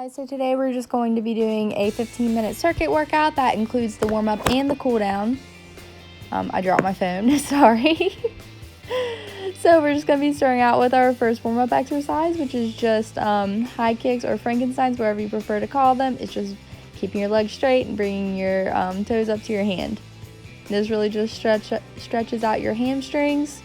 guys, so today we're just going to be doing a 15-minute circuit workout that includes the warm-up and the cool-down. I dropped my phone, sorry. So we're just going to be starting out with our first warm-up exercise, which is just high kicks or Frankensteins, whatever you prefer to call them. It's just keeping your legs straight and bringing your toes up to your hand. This really just stretches out your hamstrings.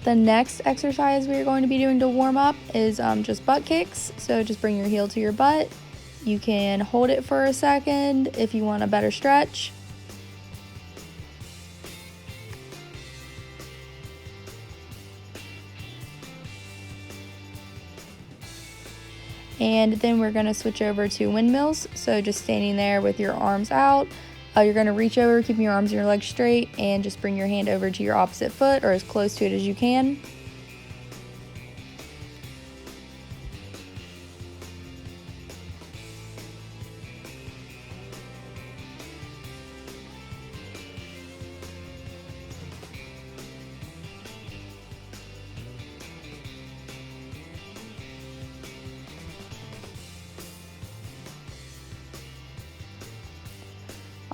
The next exercise we are going to be doing to warm up is just butt kicks. So just bring your heel to your butt. You can hold it for a second if you want a better stretch. And then we're going to switch over to windmills. So just standing there with your arms out. You're going to reach over, keeping your arms and your legs straight, and just bring your hand over to your opposite foot or as close to it as you can.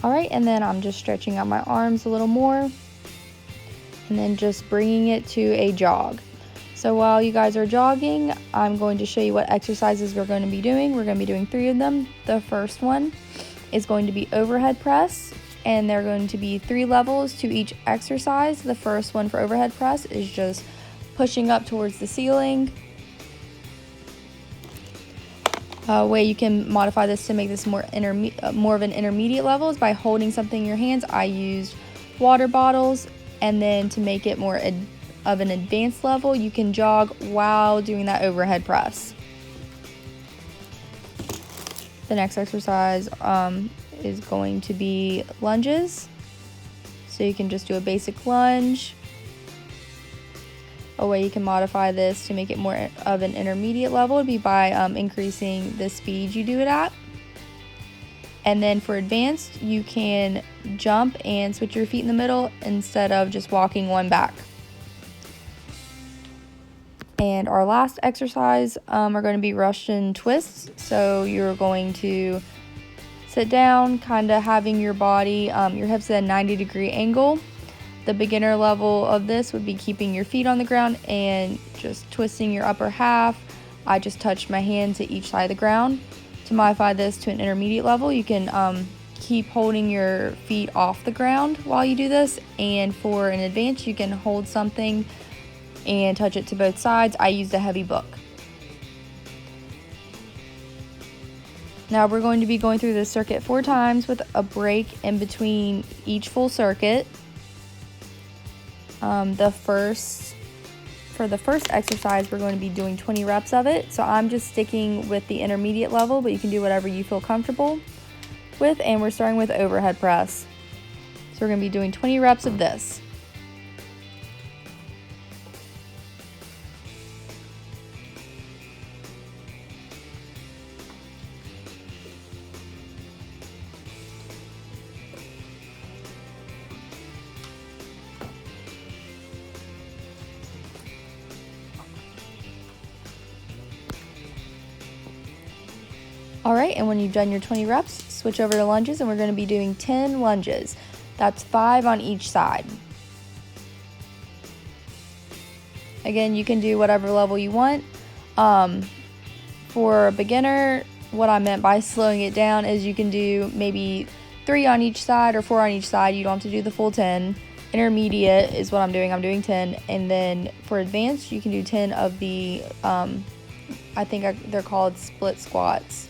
Alright, and then I'm just stretching out my arms a little more, and then just bringing it to a jog. So while you guys are jogging, I'm going to show you what exercises we're going to be doing. We're going to be doing 3 of them. The first one is going to be overhead press, and there are going to be 3 levels to each exercise. The first one for overhead press is just pushing up towards the ceiling. Way you can modify this to make this more of an intermediate level is by holding something in your hands. I used water bottles, and then to make it more of an advanced level, you can jog while doing that overhead press. The next exercise is going to be lunges. So you can just do a basic lunge. A way you can modify this to make it more of an intermediate level would be by increasing the speed you do it at. And then for advanced, you can jump and switch your feet in the middle instead of just walking one back. And our last exercise are going to be Russian twists. So you're going to sit down, kind of having your body, your hips at a 90-degree angle. The beginner level of this would be keeping your feet on the ground and just twisting your upper half. I just touched my hand to each side of the ground. To modify this to an intermediate level, you can keep holding your feet off the ground while you do this. And for an advanced, you can hold something and touch it to both sides. I used a heavy book. Now we're going to be going through this circuit 4 times with a break in between each full circuit. For the first exercise, we're going to be doing 20 reps of it. So I'm just sticking with the intermediate level, but you can do whatever you feel comfortable with. And we're starting with overhead press. So we're going to be doing 20 reps of this. Alright, and when you've done your 20 reps, switch over to lunges, and we're going to be doing 10 lunges. That's 5 on each side. Again, you can do whatever level you want. For a beginner, what I meant by slowing it down is you can do maybe 3 on each side or 4 on each side. You don't have to do the full 10. Intermediate is what I'm doing. I'm doing 10. And then for advanced, you can do 10 of the, they're called split squats.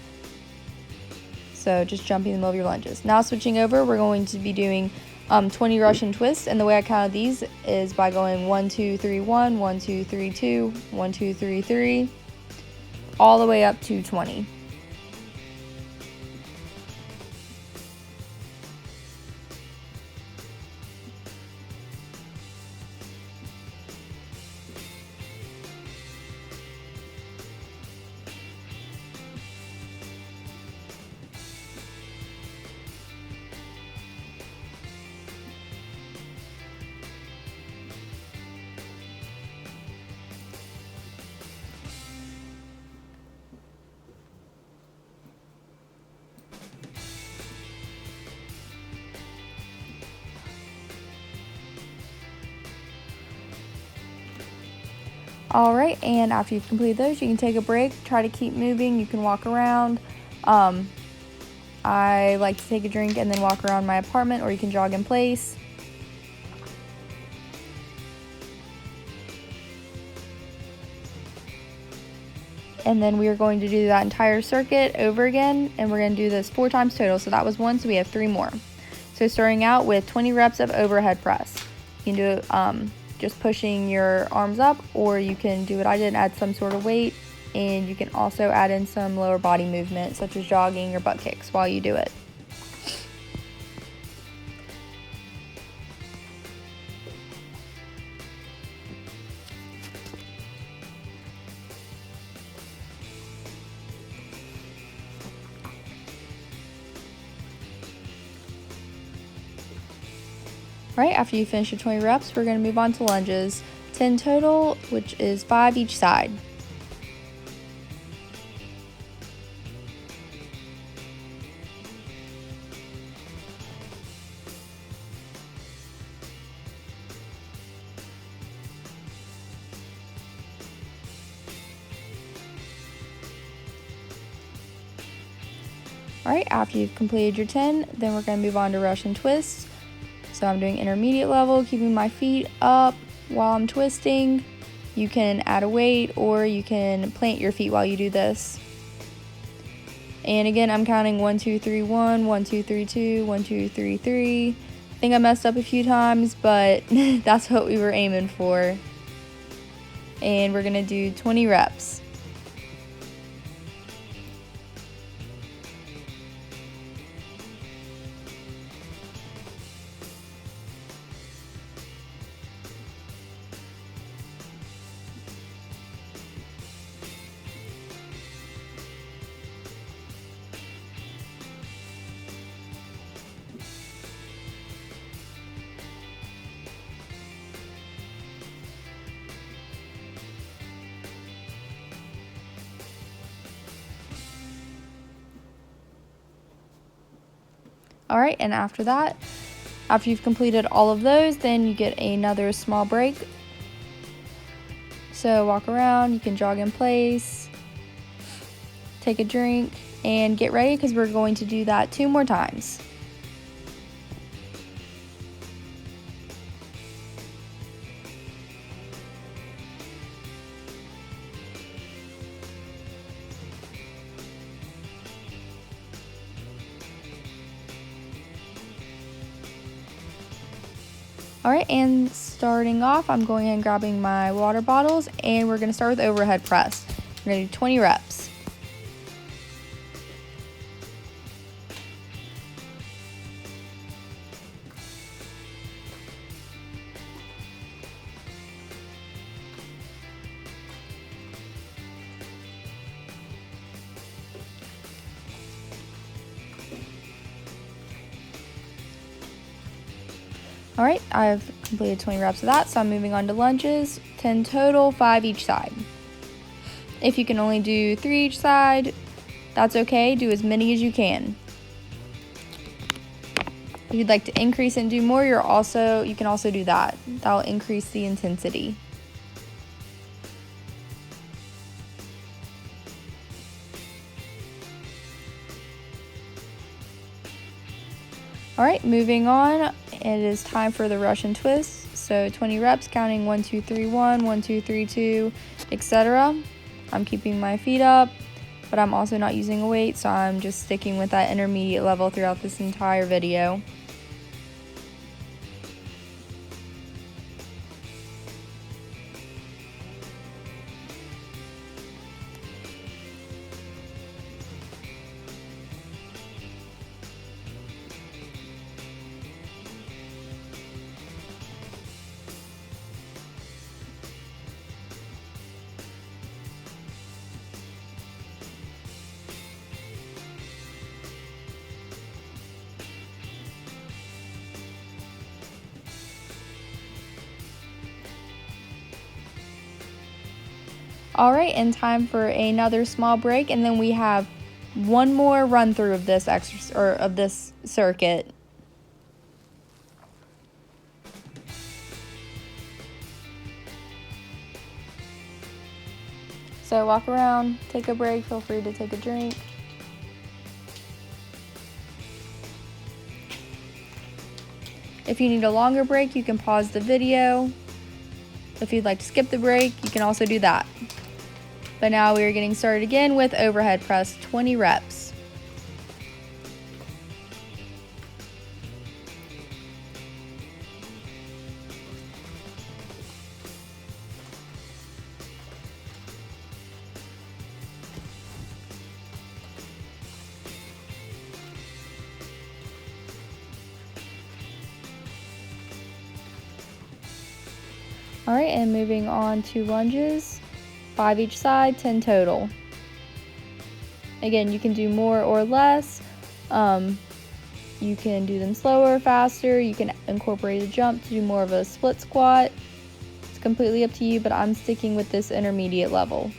So just jumping in the middle of your lunges. Now switching over, we're going to be doing 20 Russian twists. And the way I counted these is by going 1, 2, 3, 1, 1, 2, 3, 2, 1, 2, 3, 3, all the way up to 20. Alright, and after you've completed those, you can take a break, try to keep moving, you can walk around. I like to take a drink and then walk around my apartment, or you can jog in place. And then we are going to do that entire circuit over again, and we're going to do this 4 times total. So that was 1, so we have 3 more. So starting out with 20 reps of overhead press. You can do it just pushing your arms up, or you can do what I did and add some sort of weight, and you can also add in some lower body movement such as jogging or butt kicks while you do it. Right, after you finish your 20 reps, we're going to move on to lunges. 10 total, which is 5 each side. Alright, after you've completed your 10, then we're going to move on to Russian twists. So I'm doing intermediate level, keeping my feet up while I'm twisting. You can add a weight, or you can plant your feet while you do this. And again, I'm counting 1, 2, 3, 1, 1, 2, 3, 2, 1, 2, 3, 3. I think I messed up a few times, but that's what we were aiming for. And we're gonna do 20 reps. Alright, and after that, after you've completed all of those, then you get another small break. So walk around, you can jog in place, take a drink, and get ready because we're going to do that 2 more times. Alright, and starting off, I'm going and grabbing my water bottles, and we're going to start with overhead press. We're going to do 20 reps. Alright, I've completed 20 reps of that, so I'm moving on to lunges. 10 total, 5 each side. If you can only do 3 each side, that's okay. Do as many as you can. If you'd like to increase and do more, you can also do that. That'll increase the intensity. Alright, moving on, it is time for the Russian twist. So 20 reps, counting 1, 2, 3, 1, 1, 2, 3, 2, etc. I'm keeping my feet up, but I'm also not using a weight, so I'm just sticking with that intermediate level throughout this entire video. Alright, and time for another small break, and then we have one more run through of this this circuit. So walk around, take a break, feel free to take a drink. If you need a longer break, you can pause the video. If you'd like to skip the break, you can also do that. But now we are getting started again with overhead press, 20 reps. All right, and moving on to lunges, 5 each side, 10 total. Again, you can do more or less. You can do them slower or faster. You can incorporate a jump to do more of a split squat. It's completely up to you, but I'm sticking with this intermediate level.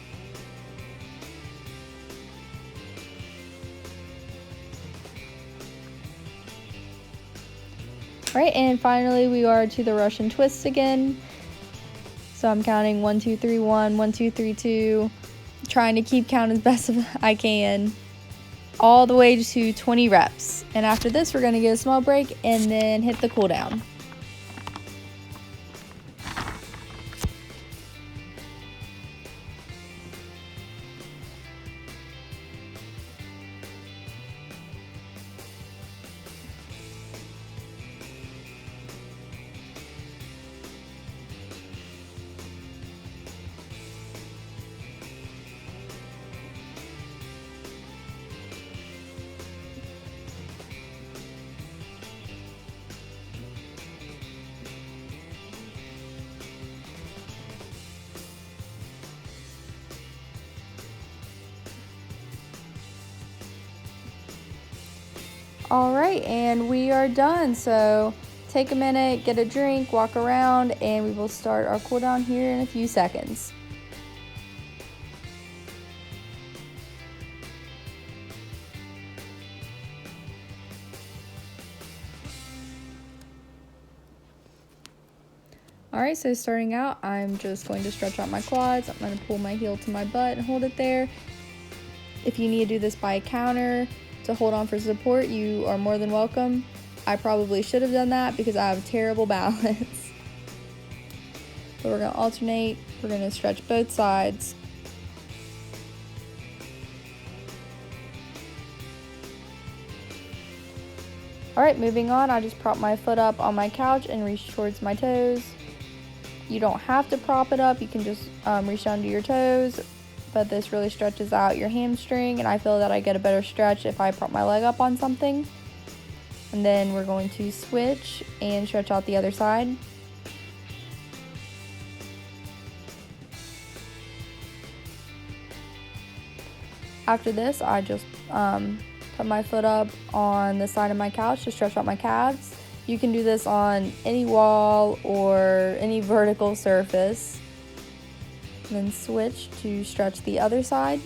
All right, and finally we are to the Russian twists again. So I'm counting 1, 2, 3, 1, 1, 2, 3, 2, trying to keep count as best as I can, all the way to 20 reps. And after this, we're gonna get a small break and then hit the cool down. All right, and we are done. So take a minute, get a drink, walk around, and we will start our cool down here in a few seconds. All right, so starting out, I'm just going to stretch out my quads. I'm going to pull my heel to my butt and hold it there. If you need to do this by a counter to hold on for support, you are more than welcome. I probably should have done that because I have terrible balance. But we're going to alternate. We're going to stretch both sides. All right, moving on, I just prop my foot up on my couch and reach towards my toes. You don't have to prop it up, you can just reach down to your toes, but this really stretches out your hamstring, and I feel that I get a better stretch if I prop my leg up on something. And then we're going to switch and stretch out the other side. After this, I just put my foot up on the side of my couch to stretch out my calves. You can do this on any wall or any vertical surface. And then switch to stretch the other side.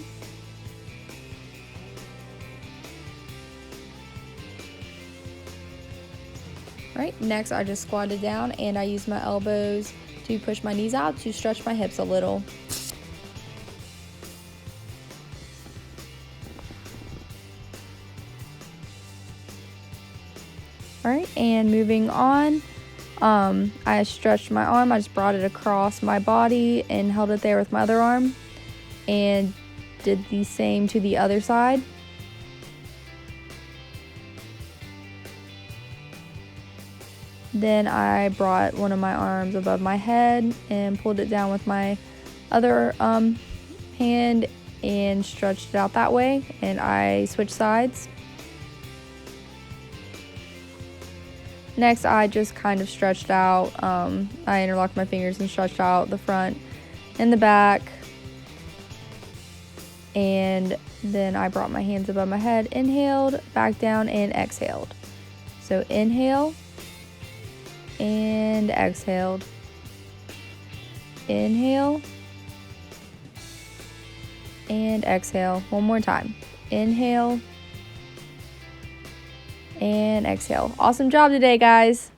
Right, next I just squatted down and I used my elbows to push my knees out to stretch my hips a little. All right, and moving on, I stretched my arm. I just brought it across my body and held it there with my other arm and did the same to the other side. Then I brought one of my arms above my head and pulled it down with my other hand and stretched it out that way, and I switched sides. Next, I just kind of stretched out. I interlocked my fingers and stretched out the front and the back. And then I brought my hands above my head, inhaled, back down, and exhaled. So inhale and exhaled. Inhale and exhale. One more time. Inhale and exhale. Awesome job today, guys.